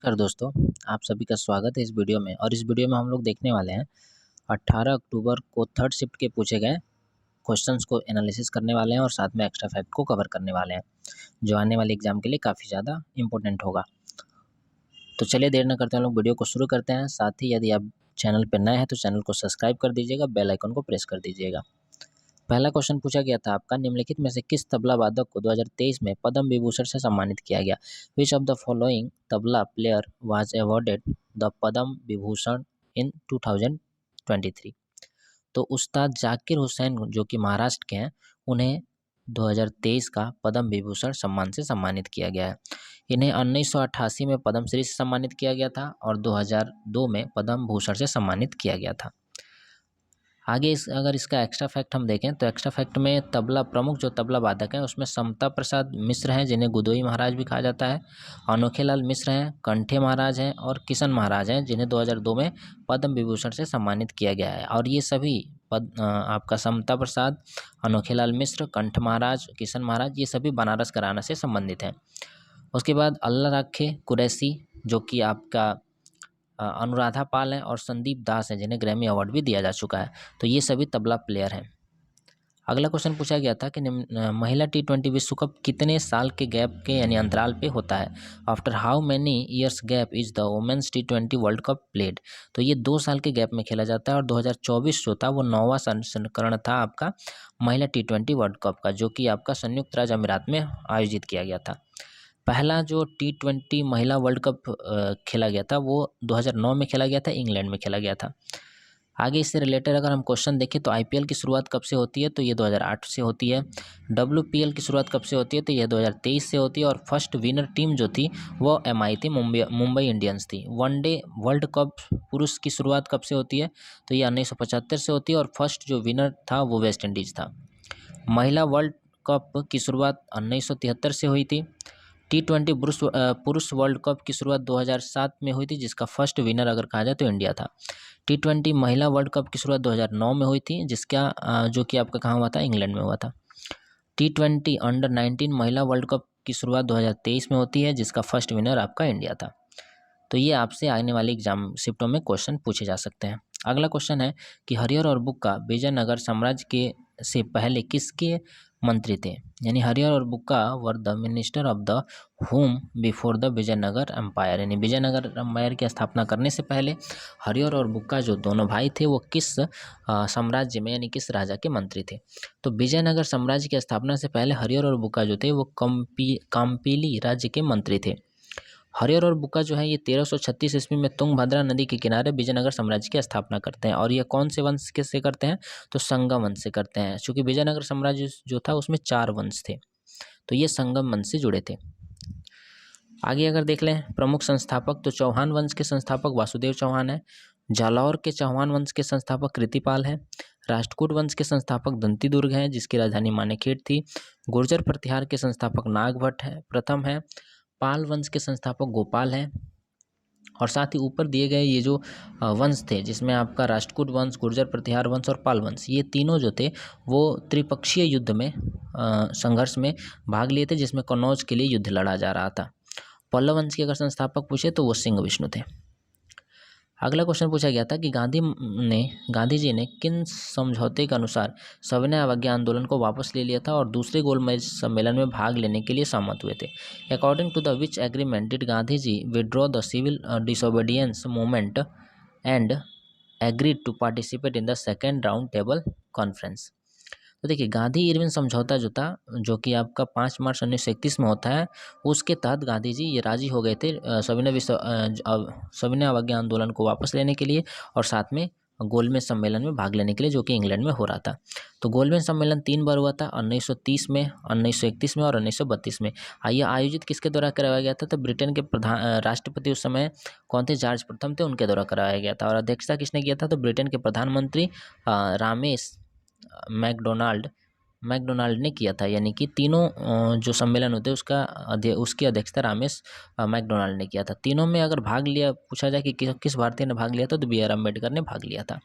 नमस्कार दोस्तों, आप सभी का स्वागत है इस वीडियो में। और इस वीडियो में हम लोग देखने वाले हैं 18 अक्टूबर को थर्ड शिफ्ट के पूछे गए क्वेश्चंस को एनालिसिस करने वाले हैं और साथ में एक्स्ट्रा फैक्ट को कवर करने वाले हैं, जो आने वाले एग्जाम के लिए काफ़ी ज़्यादा इंपॉर्टेंट होगा। तो चलिए देर न करते हैं, हम लोग वीडियो को शुरू करते हैं। साथ ही यदि आप चैनल पर नए हैं तो चैनल को सब्सक्राइब कर दीजिएगा, बेल आइकन को प्रेस कर दीजिएगा। पहला क्वेश्चन पूछा गया था आपका, निम्नलिखित में से किस तबला वादक को 2023 में पद्म विभूषण से सम्मानित किया गया? Which of the following tabla player was awarded the Padma Vibhushan in 2023? तो उस्ताद जाकिर हुसैन जो कि महाराष्ट्र के हैं, उन्हें 2023 का पद्म विभूषण सम्मान से सम्मानित किया गया है। इन्हें 1988 में पद्मश्री से सम्मानित किया गया था और 2002 में पद्म भूषण से सम्मानित किया गया था। आगे अगर इसका एक्स्ट्रा फैक्ट हम देखें तो एक्स्ट्रा फैक्ट में तबला प्रमुख जो तबला वादक हैं उसमें समता प्रसाद मिश्र हैं, जिन्हें गुदोई महाराज भी कहा जाता है, अनोखे लाल मिश्र हैं, कंठे महाराज हैं और किशन महाराज हैं, जिन्हें 2002 में पद्म विभूषण से सम्मानित किया गया है। और ये सभी आपका समता प्रसाद, अनोखे लाल मिश्र, कंठ महाराज, किशन महाराज, ये सभी बनारस घराना से संबंधित हैं। उसके बाद अल्लाह राखे कुरैशी जो कि आपका अनुराधा पाल हैं और संदीप दास हैं, जिन्हें ग्रैमी अवार्ड भी दिया जा चुका है। तो ये सभी तबला प्लेयर हैं। अगला क्वेश्चन पूछा गया था कि महिला T20 विश्व कप कितने साल के गैप के यानी अंतराल पे होता है? After how many years gap is the women's T20 world cup played? तो ये 2 साल के गैप में खेला जाता है और 2024 जो था वो 9वां संस्करण था आपका महिला T20 वर्ल्ड कप का, जो कि आपका संयुक्त राज्य अमीरात में आयोजित किया गया था। पहला जो T20 महिला वर्ल्ड कप खेला गया था वो 2009 में खेला गया था, इंग्लैंड में खेला गया था। आगे इससे रिलेटेड अगर हम क्वेश्चन देखें तो IPL की शुरुआत कब से होती है? तो ये 2008 से होती है। WPL की शुरुआत कब से होती है? तो यह 2023 से होती है। और फर्स्ट विनर टीम जो थी वो MI थी, मुंबई इंडियंस थी। वनडे वर्ल्ड कप पुरुष की शुरुआत कब से होती है? तो ये 1975 से होती है और फर्स्ट जो विनर था वो वेस्ट इंडीज़ था। महिला वर्ल्ड कप की शुरुआत 1973 से हुई थी। T20 पुरुष वर्ल्ड कप की शुरुआत 2007 में हुई थी, जिसका फर्स्ट विनर अगर कहा जाए तो इंडिया था। T20 महिला वर्ल्ड कप की शुरुआत 2009 में हुई थी, जिसका जो कि आपका कहाँ हुआ था? इंग्लैंड में हुआ था। T20 अंडर 19 महिला वर्ल्ड कप की शुरुआत 2023 में होती है, जिसका फर्स्ट विनर आपका इंडिया था। तो ये आपसे आने वाली एग्जाम शिफ्टों में क्वेश्चन पूछे जा सकते हैं। अगला क्वेश्चन है कि हरिहर और बुक्का विजयनगर साम्राज्य के से पहले किसके मंत्री थे? यानी हरिहर और Bukka were the minister of the home before the Vijayanagara empire. यानी विजयनगर एम्पायर की स्थापना करने से पहले हरिहर और बुक्का जो दोनों भाई थे वो किस साम्राज्य में यानी किस राजा के मंत्री थे? तो विजयनगर साम्राज्य की स्थापना से पहले हरिहर और बुक्का जो थे वो काम्पीली राज्य के मंत्री थे। हरिहर और बुक्का जो है ये 1336 ईस्वी में तुंगभद्रा नदी के किनारे विजयनगर साम्राज्य की स्थापना करते हैं। और ये कौन से वंश के से करते हैं? तो संगम वंश से करते हैं। चूँकि विजयनगर साम्राज्य जो था उसमें 4 वंश थे, तो ये संगम वंश से जुड़े थे। आगे अगर देख लें प्रमुख संस्थापक, तो चौहान वंश के संस्थापक वासुदेव चौहान है। जालौर के चौहान वंश के संस्थापक कृतिपाल हैं। राष्ट्रकूट वंश के संस्थापक दंती दुर्ग हैं, जिसकी राजधानी मानेखेड़ थी। गुर्जर प्रतिहार के संस्थापक नागभट्ट है प्रथम है। पाल वंश के संस्थापक गोपाल हैं। और साथ ही ऊपर दिए गए ये जो वंश थे, जिसमें आपका राष्ट्रकूट वंश, गुर्जर प्रतिहार वंश और पाल वंश, ये तीनों जो थे वो त्रिपक्षीय युद्ध में संघर्ष में भाग लिए थे, जिसमें कन्नौज के लिए युद्ध लड़ा जा रहा था। पल्लव वंश के अगर संस्थापक पूछे तो वो सिंह विष्णु थे। अगला क्वेश्चन पूछा गया था कि गांधी जी ने किन समझौते के अनुसार सविनय अवज्ञा आंदोलन को वापस ले लिया था और दूसरे गोलमेज सम्मेलन में भाग लेने के लिए सहमत हुए थे? According to the which agreement did Gandhi ji withdraw the civil disobedience movement and agreed to participate in the second round table conference? तो देखिए गांधी इरविन समझौता जो था, जो कि आपका 5 मार्च 1931 में होता है, उसके तहत गांधी जी ये राजी हो गए थे सविनय अवज्ञा आंदोलन को वापस लेने के लिए और साथ में गोलमेज सम्मेलन में भाग लेने के लिए, जो कि इंग्लैंड में हो रहा था। तो गोलमेज सम्मेलन 3 बार हुआ था, 1930 में, 1931 में और 1932 में। ये आयोजित किसके द्वारा करवाया गया था? तो ब्रिटेन के राष्ट्रपति उस समय कौन थे? जॉर्ज प्रथम थे, उनके द्वारा कराया गया था। और अध्यक्षता किसने किया था? तो ब्रिटेन के प्रधानमंत्री रामेश मैकडोनाल्ड ने किया था। यानी कि तीनों जो सम्मेलन होते हैं उसकी अध्यक्षता रामेश मैकडोनाल्ड ने किया था। तीनों में अगर भाग लिया, पूछा जाए कि किस भारतीय ने भाग लिया था, तो BR अम्बेडकर ने भाग लिया था।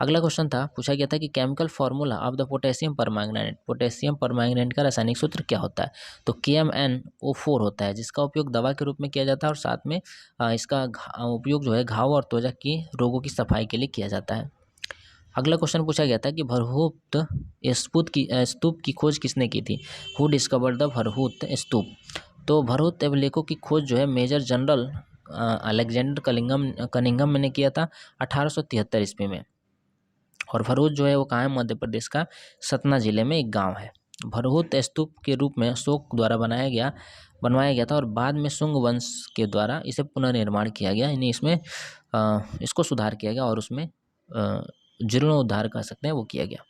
अगला क्वेश्चन था, पूछा गया था कि chemical formula of the potassium permanganate, potassium permanganate का रासायनिक सूत्र क्या होता है? तो KMnO4 होता है, जिसका उपयोग दवा के रूप में किया जाता है और साथ में इसका उपयोग जो है घाव और त्वचा की रोगों की सफाई के लिए किया जाता है। अगला क्वेश्चन पूछा गया था कि भरहूत स्तूप की खोज किसने की थी? हु डिस्कवर्ड द भरहूत स्तूप? तो भरहूत अभिलेखों की खोज जो है मेजर जनरल अलेक्जेंडर कनिंघम ने किया था 1873 ईस्वी में। और भरूच जो है वो कहाँ है? मध्य प्रदेश का सतना जिले में एक गांव है। भरहूत स्तूप के रूप में अशोक द्वारा बनवाया गया था और बाद में शुंग वंश के द्वारा इसे पुनर्निर्माण किया गया, यानी इसमें इसको सुधार किया गया और उसमें जीर्णोद्धार कह सकते हैं वो किया गया।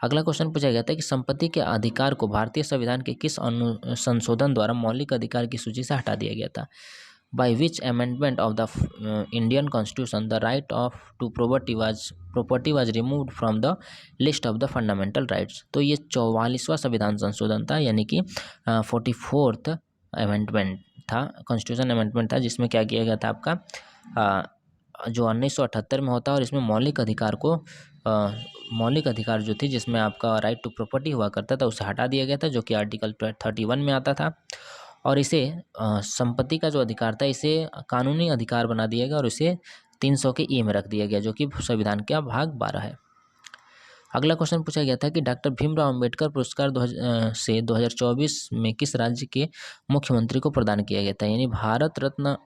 अगला क्वेश्चन पूछा गया था कि संपत्ति के अधिकार को भारतीय संविधान के किस संशोधन द्वारा मौलिक अधिकार की सूची से हटा दिया गया था? By which amendment of the Indian Constitution the right to property was removed from the list of the fundamental rights? तो ये 44वां संविधान संशोधन था, यानी कि 44th अमेंडमेंट था, कॉन्स्टिट्यूशन अमेंडमेंट था, जिसमें क्या किया गया था आपका जो 1978 में होता है, और इसमें मौलिक अधिकार जो थी, जिसमें आपका राइट टू प्रॉपर्टी हुआ करता था, उसे हटा दिया गया था, जो कि आर्टिकल 31 में आता था। और इसे संपत्ति का जो अधिकार था इसे कानूनी अधिकार बना दिया गया और इसे 300 के ई में रख दिया गया, जो कि संविधान का भाग 12 है। अगला क्वेश्चन पूछा गया था कि डॉक्टर भीमराव अंबेडकर पुरस्कार 2024 में किस राज्य के मुख्यमंत्री को प्रदान किया गया था? यानी Bharat Ratna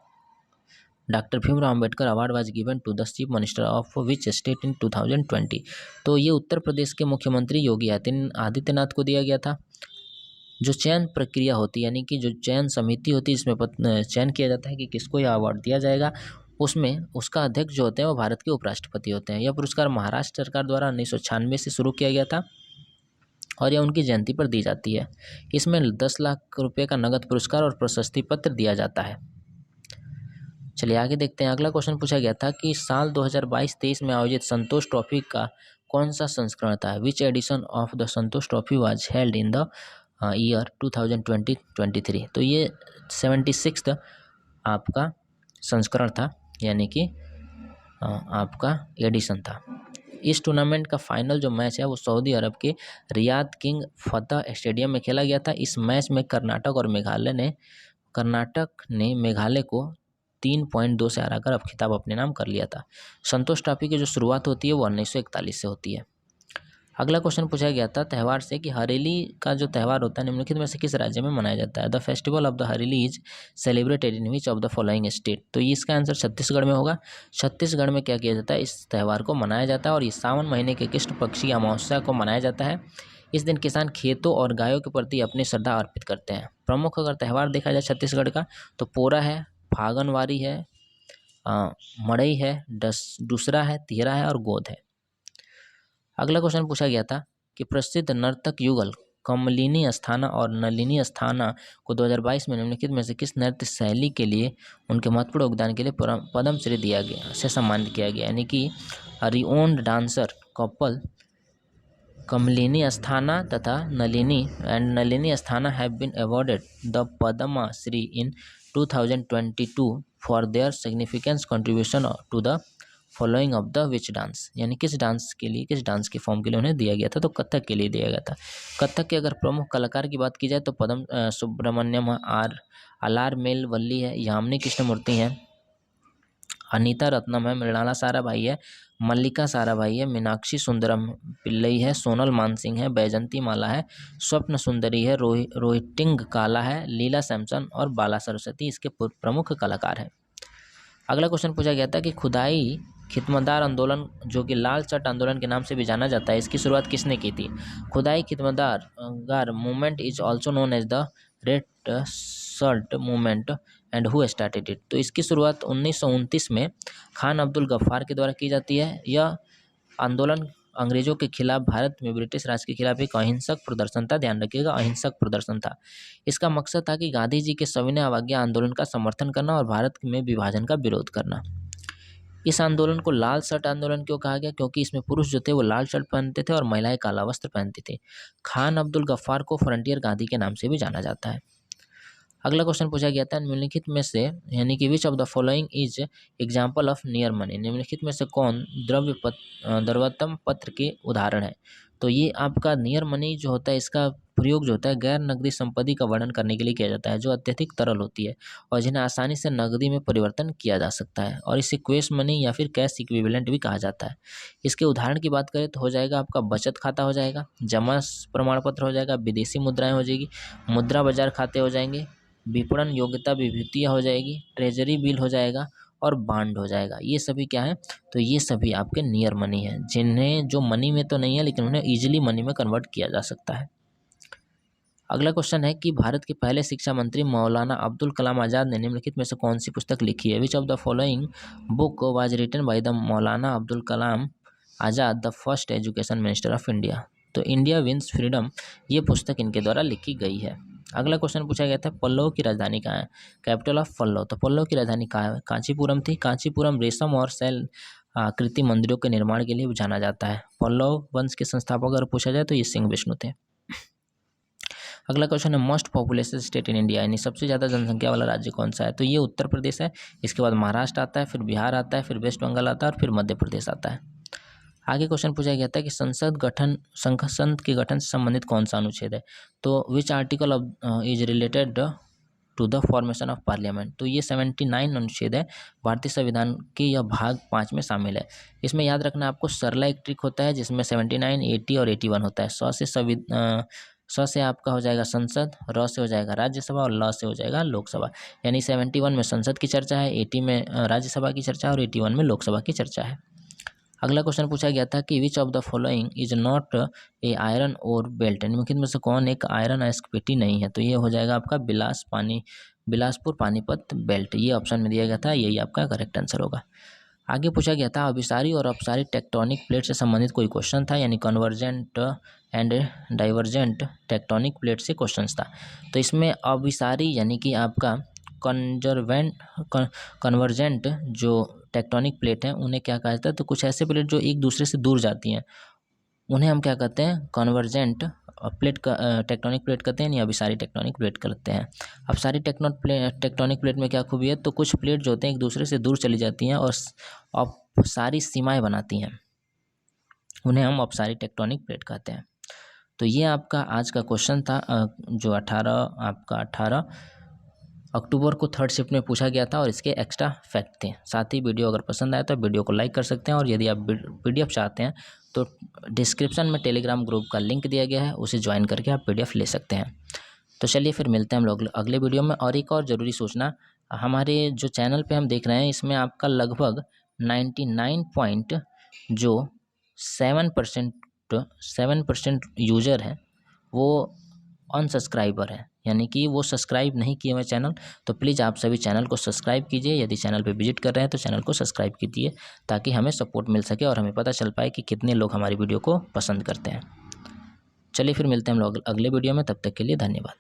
doctor Bhimrao Ambedkar award was given to the chief minister of which state in 2020? तो ये उत्तर प्रदेश के मुख्यमंत्री योगी आदित्यनाथ को दिया गया था। जो चयन प्रक्रिया होती है, यानी कि जो चयन समिति होती है, इसमें चयन किया जाता है कि किसको यह अवार्ड दिया जाएगा, उसमें उसका अध्यक्ष जो होते हैं वो भारत के उपराष्ट्रपति होते हैं। यह पुरस्कार महाराष्ट्र सरकार द्वारा 1996 से शुरू किया गया था और यह उनकी जयंती पर दी जाती है। इसमें 10 लाख रुपये का नगद पुरस्कार और प्रशस्ति पत्र दिया जाता है। चलिए आगे देखते हैं। अगला क्वेश्चन पूछा गया था कि साल 2022-23 में आयोजित संतोष ट्रॉफी का कौन सा संस्करण था? Which edition of the Santosh trophy was held in the year 2020-23? तो ये 76th आपका संस्करण था, यानी कि आपका एडिशन था। इस टूर्नामेंट का फाइनल जो मैच है वो सऊदी अरब के रियाद किंग फतह स्टेडियम में खेला गया था। इस मैच में कर्नाटक ने मेघालय को 3.2 से हराकर अब खिताब अपने नाम कर लिया था। संतोष ट्रॉफी की जो शुरुआत होती है वो 1941 से होती है। अगला क्वेश्चन पूछा गया था त्यौहार से कि हरेली का जो त्यौहार होता है निम्नलिखित में से किस राज्य में मनाया जाता है? The festival of the Hareli is celebrated in which of the following state? तो ये इसका आंसर छत्तीसगढ़ में होगा। छत्तीसगढ़ में क्या किया जाता है? इस त्यौहार को मनाया जाता है और ये सावन महीने के कृष्ण पक्ष की अमावस्या को मनाया जाता है। इस दिन किसान खेतों और गायों के प्रति अपनी श्रद्धा अर्पित करते हैं। प्रमुख अगर त्यौहार देखा जाए छत्तीसगढ़ का तो पोरा है, फागनवारी है, मड़ई है, दूसरा है, तिहरा है और गोद है। अगला क्वेश्चन पूछा गया था कि प्रसिद्ध नर्तक युगल कमलिनी अस्थाना और नलिनी अस्थाना को 2022 में निम्नलिखित में से किस नृत्य शैली के लिए उनके महत्वपूर्ण योगदान के लिए पद्मश्री दिया गया से सम्मानित किया गया? यानी कि renowned dancer couple Kamalini Asthana तथा Nalini Asthana have been awarded the Padma Shri in 2022 for their significance contribution to the following of the which dance? यानी किस डांस के फॉर्म के लिए उन्हें दिया गया था? तो कथक के लिए दिया गया था। कथक के अगर प्रमुख कलाकार की बात की जाए तो पद्म सुब्रमण्यम आलार मेल वल्ली है, यामिनी कृष्णमूर्ति हैं, अनीता रत्नम है, मृणाला साराभाई है, मल्लिका साराभाई है, मीनाक्षी सुंदरम पिल्लई है, सोनल मानसिंह है, बैजंती माला है, स्वप्न सुंदरी है, रोहिटिंग काला है, लीला सैमसन और बाला सरस्वती इसके प्रमुख कलाकार हैं। अगला क्वेश्चन पूछा गया था कि खुदाई खिदमतगार आंदोलन जो कि लाल शर्ट आंदोलन के नाम से भी जाना जाता है, इसकी शुरुआत किसने की थी? Khudai Khidmatgar movement is also known as the red shirt movement and who started it? तो इसकी शुरुआत 1929 में खान अब्दुल गफ्फार के द्वारा की जाती है। यह आंदोलन अंग्रेजों के खिलाफ भारत में ब्रिटिश राज के खिलाफ एक अहिंसक प्रदर्शन था। ध्यान रखिएगा, अहिंसक प्रदर्शन था। इसका मकसद था कि गांधी जी के सविनय अवज्ञा आंदोलन का समर्थन करना और भारत में विभाजन का विरोध करना। इस आंदोलन को लाल शर्ट आंदोलन क्यों कहा गया? क्योंकि इसमें पुरुष जो थे वो लाल शर्ट पहनते थे और महिलाएं काला वस्त्र पहनती थी। खान अब्दुल गफ्फार को फ्रंटियर गांधी के नाम से भी जाना जाता है। अगला क्वेश्चन पूछा गया था निम्नलिखित में से यानी कि विच of the following is example of near money, निम्नलिखित में से कौन द्रव्यतम पत्र के उदाहरण है। तो ये आपका नियर मनी जो होता है इसका प्रयोग जो होता है गैर नकदी संपत्ति का वर्णन करने के लिए किया जाता है जो अत्यधिक तरल होती है और जिन्हें आसानी से नकदी में परिवर्तन किया जा सकता है और इसे क्वेश मनी या फिर कैश इक्विवेलेंट भी कहा जाता है। इसके उदाहरण की बात करें तो हो जाएगा आपका बचत खाता हो जाएगा, जमा प्रमाण पत्र हो जाएगा, विदेशी मुद्राएं हो जाएगी, मुद्रा बाजार खाते हो जाएंगे, विपणन योग्यता विभूतियाँ हो जाएगी, ट्रेजरी बिल हो जाएगा और बांड हो जाएगा। ये सभी क्या है, तो ये सभी आपके नियर मनी है जिन्हें जो मनी में तो नहीं है लेकिन उन्हें ईजिली मनी में कन्वर्ट किया जा सकता है। अगला क्वेश्चन है कि भारत के पहले शिक्षा मंत्री मौलाना अब्दुल कलाम आज़ाद ने निम्नलिखित में से कौन सी पुस्तक लिखी है। Which of the following book was written by the Maulana Abdul Kalam Azad the first education minister of India. तो इंडिया विंस फ्रीडम ये पुस्तक इनके द्वारा लिखी गई है। अगला क्वेश्चन पूछा गया था पल्लव की राजधानी कहाँ है, कैपिटल ऑफ पल्लव। तो पल्लव की राजधानी कहाँ है, कांचीपुरम थी। कांचीपुरम रेशम और शैल आकृति मंदिरों के निर्माण के लिए जाना जाता है। पल्लव वंश के संस्थापक अगर पूछा जाए तो ये सिंह विष्णु थे। अगला क्वेश्चन है most populated state in India, यानी सबसे ज़्यादा जनसंख्या वाला राज्य कौन सा है। तो ये उत्तर प्रदेश है, इसके बाद महाराष्ट्र आता है, फिर बिहार आता है, फिर वेस्ट बंगाल आता है और फिर मध्य प्रदेश आता है। आगे क्वेश्चन पूछा गया था कि संसद के गठन से संबंधित कौन सा अनुच्छेद है। तो which article of is related to the formation of parliament. तो ये 79 अनुच्छेद है भारतीय संविधान के यह भाग 5 में शामिल है। इसमें याद रखना आपको सरला एक ट्रिक होता है जिसमें 79, 80 और 81 होता है। स से आपका हो जाएगा संसद, र से हो जाएगा राज्यसभा और ल से हो जाएगा लोकसभा। यानी 71 में संसद की चर्चा है, 80 में राज्यसभा की चर्चा और 81 में लोकसभा की चर्चा है। अगला क्वेश्चन पूछा गया था कि विच of the following is not a iron और बेल्ट, निम्नलिखित में से कौन एक आयरन अयस्क पेटी नहीं है। तो ये हो जाएगा आपका बिलासपुर पानीपत बेल्ट, ये ऑप्शन में दिया गया था, यही आपका करेक्ट आंसर होगा। आगे पूछा गया था अभिसारी और अपसारी टेक्टोनिक प्लेट से संबंधित कोई क्वेश्चन था, यानी convergent and divergent tectonic plate से क्वेश्चन था। तो इसमें अभिसारी यानी कि आपका कन्वर्जेंट जो टेक्टोनिक प्लेट हैं उन्हें क्या कहा जाता है, तो कुछ ऐसे प्लेट जो एक दूसरे से दूर जाती हैं उन्हें हम क्या कहते हैं, कन्वर्जेंट प्लेट का टेक्टोनिक प्लेट कहते हैं या अभिसारी टेक्टोनिक प्लेट कहते हैं। अपसारी टेक्टोनिक प्लेट में क्या खूबी है, तो कुछ प्लेट जो होते हैं एक दूसरे से दूर चली जाती हैं और सारी सीमाएं बनाती हैं, उन्हें हम अपसारी टेक्टोनिक प्लेट कहते हैं। तो ये आपका आज का क्वेश्चन था जो 18 अक्टूबर को थर्ड शिफ्ट में पूछा गया था और इसके एक्स्ट्रा फैक्ट थे। साथ ही वीडियो अगर पसंद आए तो वीडियो को लाइक कर सकते हैं और यदि आप PDF चाहते हैं तो डिस्क्रिप्शन में टेलीग्राम ग्रुप का लिंक दिया गया है, उसे ज्वाइन करके आप PDF ले सकते हैं। तो चलिए फिर मिलते हैं हम लोग अगले वीडियो में। और एक और ज़रूरी सूचना, हमारे जो चैनल पे हम देख रहे हैं इसमें आपका लगभग 7% यूज़र है वो अनसब्सक्राइबर है, यानी कि वो सब्सक्राइब नहीं किए हुए चैनल। तो प्लीज़ आप सभी चैनल को सब्सक्राइब कीजिए, यदि चैनल पे विजिट कर रहे हैं तो चैनल को सब्सक्राइब कीजिए ताकि हमें सपोर्ट मिल सके और हमें पता चल पाए कि कितने लोग हमारी वीडियो को पसंद करते हैं। चलिए फिर मिलते हैं हम लोग अगले वीडियो में, तब तक के लिए धन्यवाद।